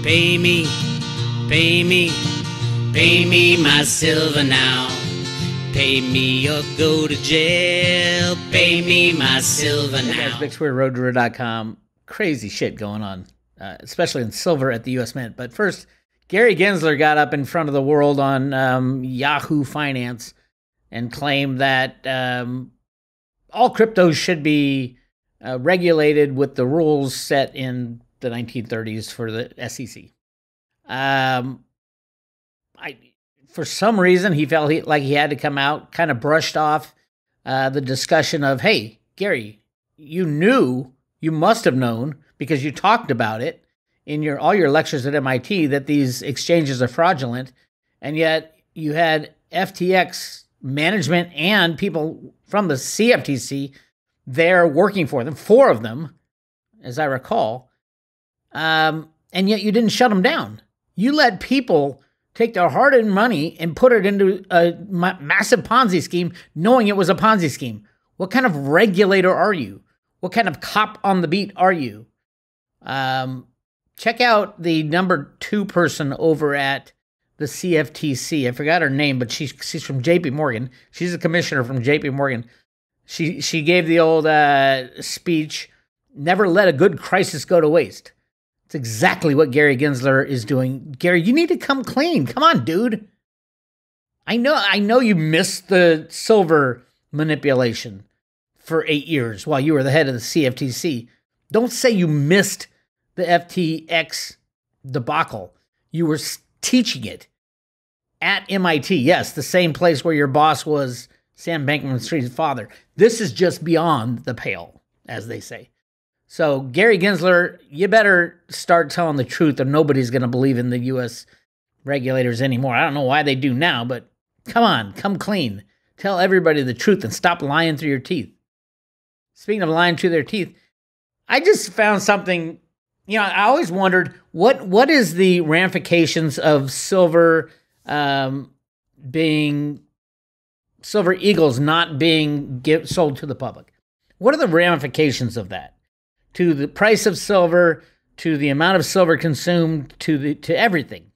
Pay me, pay me, pay me my silver now. Pay me or go to jail. Pay me my silver now. Hey guys, Bix Weir, RoadToRoad.com. Crazy shit going on, especially in silver at the U.S. Mint. But first, Gary Gensler got up in front of the world on Yahoo Finance and claimed that all cryptos should be regulated with the rules set in the 1930s for the SEC. For some reason, he felt like he had to come out, kind of brushed off the discussion of, hey, Gary, you must have known because you talked about it in all your lectures at MIT that these exchanges are fraudulent, and yet you had FTX management and people from the CFTC there working for them, 4 of them, as I recall, and yet you didn't shut them down. You let people take their hard-earned money and put it into a massive Ponzi scheme, knowing it was a Ponzi scheme. What kind of regulator are you? What kind of cop on the beat are you? Check out the number 2 person over at the CFTC. I forgot her name, but she's from JP Morgan. She's a commissioner from JP Morgan. She gave the old speech, never let a good crisis go to waste. It's exactly what Gary Gensler is doing. Gary, you need to come clean. Come on, dude. I know you missed the silver manipulation for 8 years while you were the head of the CFTC. Don't say you missed the FTX debacle. You were teaching it at MIT. Yes, the same place where your boss was Sam Bankman-Fried's father. This is just beyond the pale, as they say. So, Gary Gensler, you better start telling the truth or nobody's going to believe in the U.S. regulators anymore. I don't know why they do now, but come on, come clean. Tell everybody the truth and stop lying through your teeth. Speaking of lying through their teeth, I just found something, I always wondered, what is the ramifications of silver eagles not being sold to the public? What are the ramifications of that? To the price of silver, to the amount of silver consumed, to everything.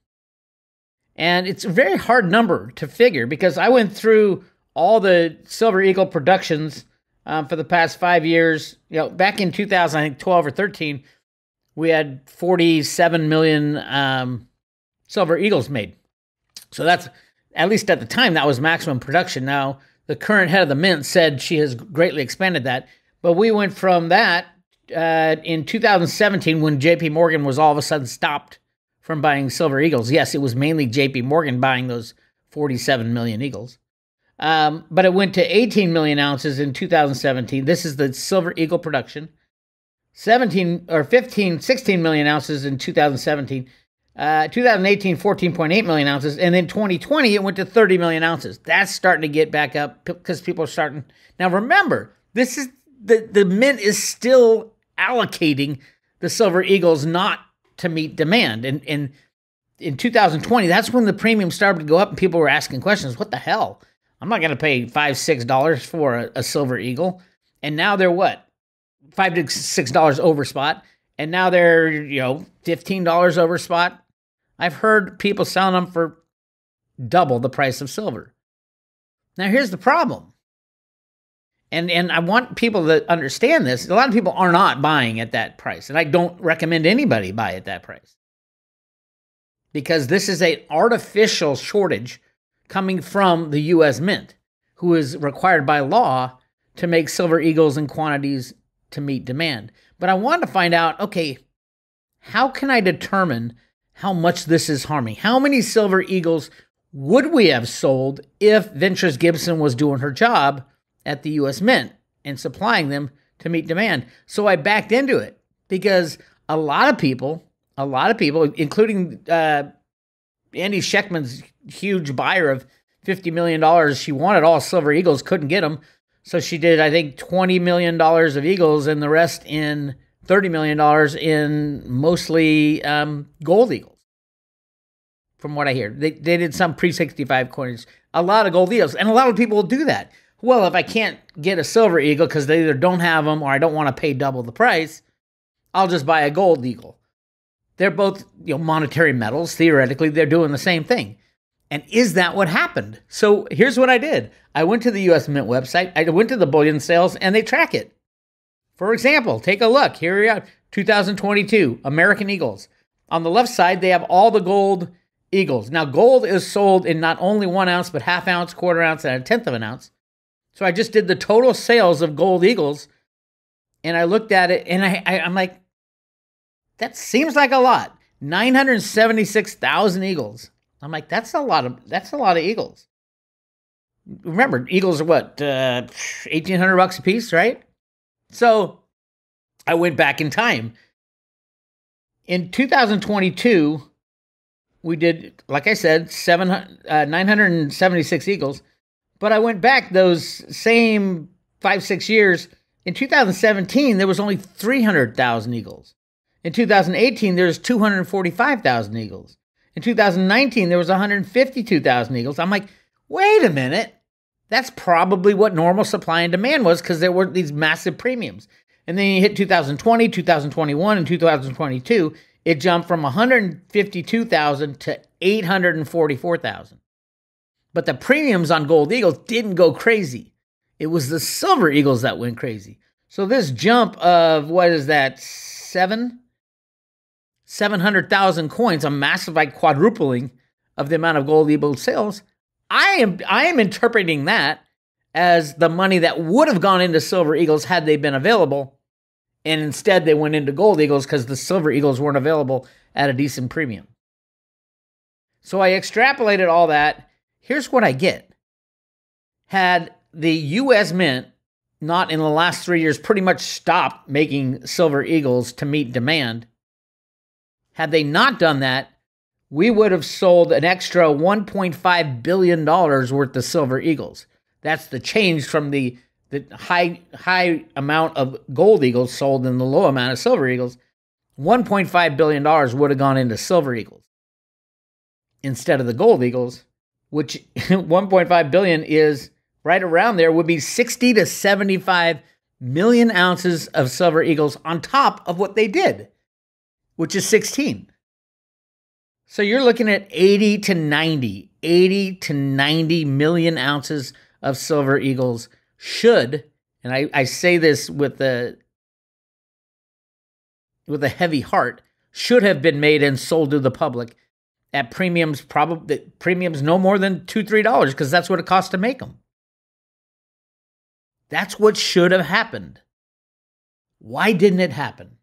And it's a very hard number to figure because I went through all the Silver Eagle productions for the past 5 years. Back in 2012 or 13, we had 47 million Silver Eagles made. So that's, at least at the time, that was maximum production. Now, the current head of the mint said she has greatly expanded that. But we went from that in 2017, when JP Morgan was all of a sudden stopped from buying Silver Eagles. Yes, it was mainly JP Morgan buying those 47 million Eagles. But it went to 18 million ounces in 2017. This is the Silver Eagle production. 16 million ounces in 2017. 2018, 14.8 million ounces. And then 2020, it went to 30 million ounces. That's starting to get back up because people are starting. Now, remember, this is the mint is still allocating the Silver Eagles not to meet demand. And in 2020, that's when the premium started to go up and people were asking questions. What the hell? I'm not going to pay $5, $6 for a Silver Eagle. And now they're what? $5 to $6 over spot. And now they're, $15 over spot. I've heard people selling them for double the price of silver. Now here's the problem. And I want people to understand this. A lot of people are not buying at that price. And I don't recommend anybody buy at that price. Because this is an artificial shortage coming from the U.S. Mint, who is required by law to make Silver Eagles in quantities to meet demand. But I wanted to find out, okay, how can I determine how much this is harming? How many Silver Eagles would we have sold if Ventures Gibson was doing her job at the U.S. Mint and supplying them to meet demand? So I backed into it because a lot of people, including Andy Schechtman's huge buyer of $50 million, she wanted all Silver Eagles, couldn't get them. So she did, I think, $20 million of Eagles and the rest in $30 million in mostly gold Eagles. From what I hear, they did some pre-65 coins, a lot of gold Eagles, and a lot of people will do that. Well, if I can't get a Silver Eagle because they either don't have them or I don't want to pay double the price, I'll just buy a gold Eagle. They're both, monetary metals. Theoretically, they're doing the same thing. And is that what happened? So here's what I did. I went to the U.S. Mint website. I went to the bullion sales, and they track it. For example, take a look. Here we are, 2022, American Eagles. On the left side, they have all the gold Eagles. Now, gold is sold in not only 1 ounce, but half ounce, quarter ounce, and a tenth of an ounce. So I just did the total sales of gold Eagles, and I looked at it, and I'm like, that seems like a lot. 976,000 Eagles. I'm like, that's a lot of Eagles. Remember, Eagles are what, $1,800 a piece, right? So I went back in time. In 2022, we did, like I said, 976 Eagles. But I went back those same 5-6 years. In 2017, there was only 300,000 Eagles. In 2018, there was 245,000 Eagles. In 2019, there was 152,000 Eagles. I'm like, wait a minute. That's probably what normal supply and demand was, because there were these massive premiums. And then you hit 2020, 2021, and 2022, it jumped from 152,000 to 844,000. But the premiums on gold Eagles didn't go crazy. It was the silver Eagles that went crazy. So this jump of, what is that, 700,000 coins, a massive, like, quadrupling of the amount of gold Eagle sales, I am interpreting that as the money that would have gone into silver Eagles had they been available, and instead they went into gold Eagles because the silver Eagles weren't available at a decent premium. So I extrapolated all that. Here's what I get. Had the U.S. Mint not in the last 3 years pretty much stopped making silver Eagles to meet demand, had they not done that, we would have sold an extra $1.5 billion worth of silver Eagles. That's the change from the high amount of gold Eagles sold and the low amount of silver Eagles. $1.5 billion would have gone into silver Eagles instead of the gold Eagles, which 1.5 billion is right around there, would be 60 to 75 million ounces of silver Eagles on top of what they did, which is 16. So you're looking at 80 to 90 million ounces of silver Eagles should, and I say this with a heavy heart, should have been made and sold to the public at premiums, probably premiums no more than $2-3, because that's what it costs to make them. That's what should have happened. Why didn't it happen?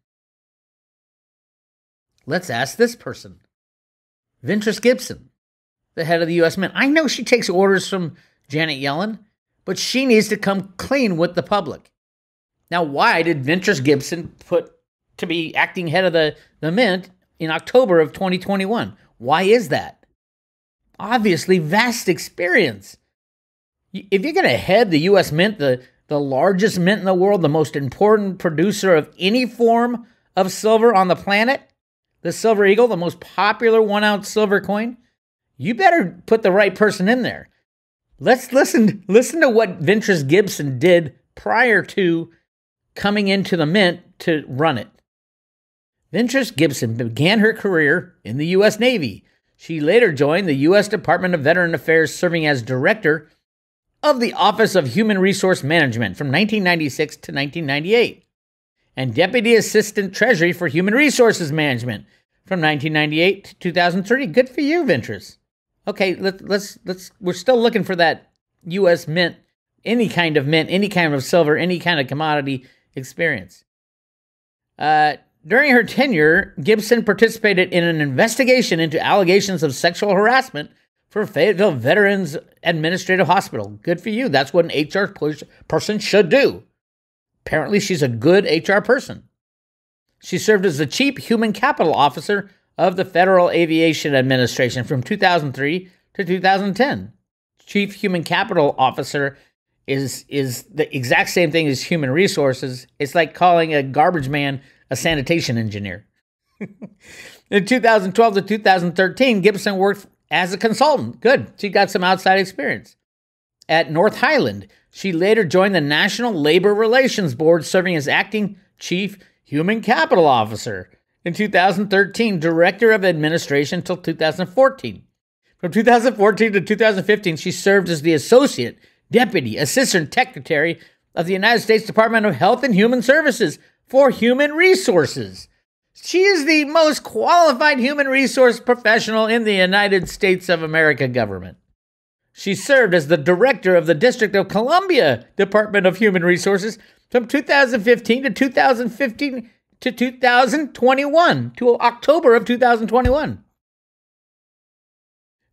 Let's ask this person. Ventris Gibson, the head of the U.S. Mint. I know she takes orders from Janet Yellen, but she needs to come clean with the public. Now, why did Ventris Gibson put to be acting head of the Mint in October of 2021? Why is that? Obviously, vast experience. If you're going to head the U.S. Mint, the largest mint in the world, the most important producer of any form of silver on the planet, the Silver Eagle, the most popular 1 ounce silver coin, you better put the right person in there. Let's listen to what Ventris Gibson did prior to coming into the Mint to run it. Ventris Gibson began her career in the U.S. Navy. She later joined the U.S. Department of Veteran Affairs, serving as director of the Office of Human Resource Management from 1996 to 1998. And Deputy Assistant Treasury for Human Resources Management from 1998 to 2003. Good for you, Ventris. Okay, let's we're still looking for that U.S. Mint, any kind of silver, any kind of commodity experience. During her tenure, Gibson participated in an investigation into allegations of sexual harassment for Fayetteville Veterans Administrative Hospital. Good for you. That's what an HR person should do. Apparently, she's a good HR person. She served as the Chief Human Capital Officer of the Federal Aviation Administration from 2003 to 2010. Chief Human Capital Officer is the exact same thing as human resources. It's like calling a garbage man a sanitation engineer. In 2012 to 2013, Gibson worked as a consultant. Good. She got some outside experience. At North Highland, she later joined the National Labor Relations Board, serving as acting Chief Human Capital Officer. In 2013, Director of Administration until 2014. From 2014 to 2015, she served as the Associate Deputy Assistant Secretary of the United States Department of Health and Human Services for Human Resources. She is the most qualified human resource professional in the United States of America government. She served as the Director of the District of Columbia Department of Human Resources from 2015 to 2021, to October of 2021.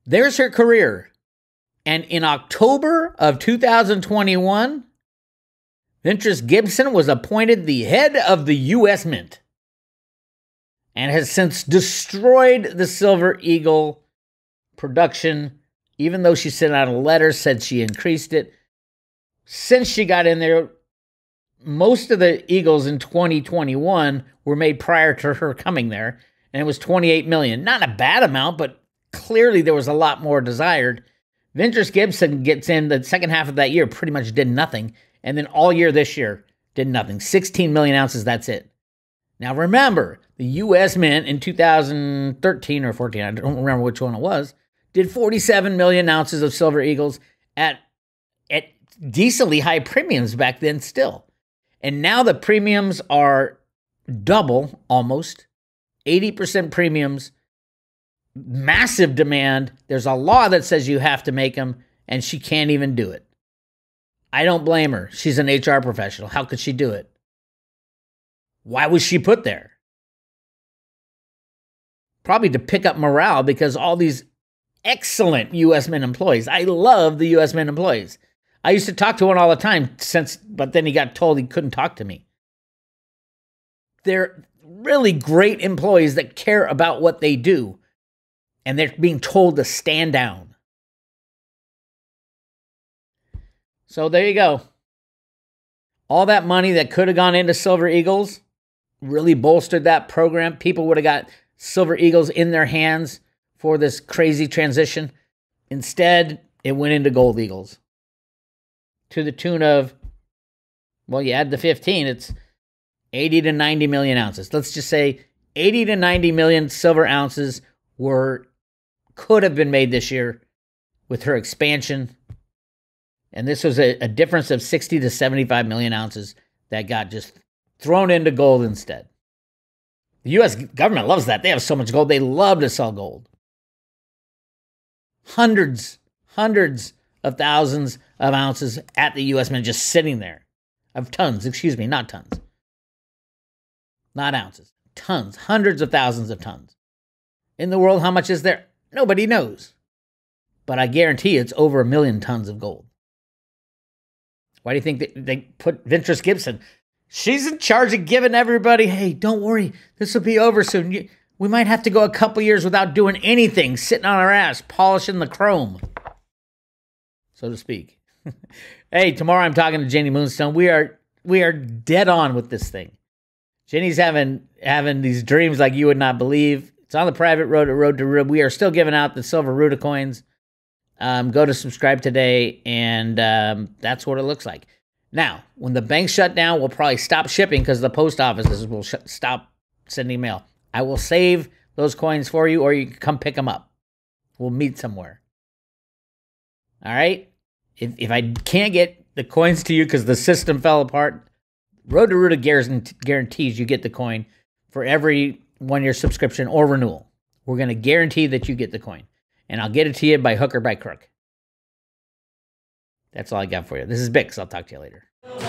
There's her career. And in October of 2021, Ventress Gibson was appointed the head of the U.S. Mint and has since destroyed the Silver Eagle production, even though she sent out a letter, said she increased it. Since she got in there, most of the Eagles in 2021 were made prior to her coming there, and it was 28 million. Not a bad amount, but clearly there was a lot more desired. Ventress Gibson gets in the second half of that year, pretty much did nothing, and then all year this year did nothing. 16 million ounces, that's it. Now remember, the U.S. Mint in 2013 or 14, I don't remember which one it was, did 47 million ounces of Silver Eagles at decently high premiums back then still. And now the premiums are double, almost, 80% premiums, massive demand. There's a law that says you have to make them, and she can't even do it. I don't blame her. She's an HR professional. How could she do it? Why was she put there? Probably to pick up morale, because all these excellent U.S. Mint employees, I love the U.S. Mint employees. I used to talk to one all the time, but then he got told he couldn't talk to me. They're really great employees that care about what they do, and they're being told to stand down. So there you go. All that money that could have gone into Silver Eagles really bolstered that program. People would have got Silver Eagles in their hands for this crazy transition. Instead, it went into Gold Eagles to the tune of, well, you add the 15, it's 80 to 90 million ounces. Let's just say 80 to 90 million silver ounces could have been made this year with her expansion. And this was a difference of 60 to 75 million ounces that got just thrown into gold instead. The U.S. government loves that. They have so much gold. They love to sell gold. Hundreds of thousands of ounces at the U.S. Mint just sitting there. Of tons, excuse me, not tons. Not ounces. Tons. Hundreds of thousands of tons. In the world, how much is there? Nobody knows. But I guarantee it's over 1 million tons of gold. Why do you think they put Ventress Gibson? She's in charge of giving everybody, hey, don't worry, this will be over soon. We might have to go a couple years without doing anything, sitting on our ass, polishing the chrome, so to speak. Hey, tomorrow I'm talking to Jenny Moonstone. We are dead on with this thing. Jenny's having these dreams like you would not believe. It's on the private road to Road to Rib. We are still giving out the silver Ruta coins. Go to subscribe today, and that's what it looks like. Now, when the banks shut down, we'll probably stop shipping because the post offices will stop sending mail. I will save those coins for you, or you can come pick them up. We'll meet somewhere. All right? If I can't get the coins to you because the system fell apart, Road to Ruta guarantees you get the coin for every one-year subscription or renewal. We're going to guarantee that you get the coin. And I'll get it to you by hook or by crook. That's all I got for you. This is Bix. I'll talk to you later. Baby,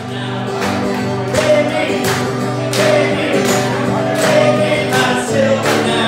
my silver now.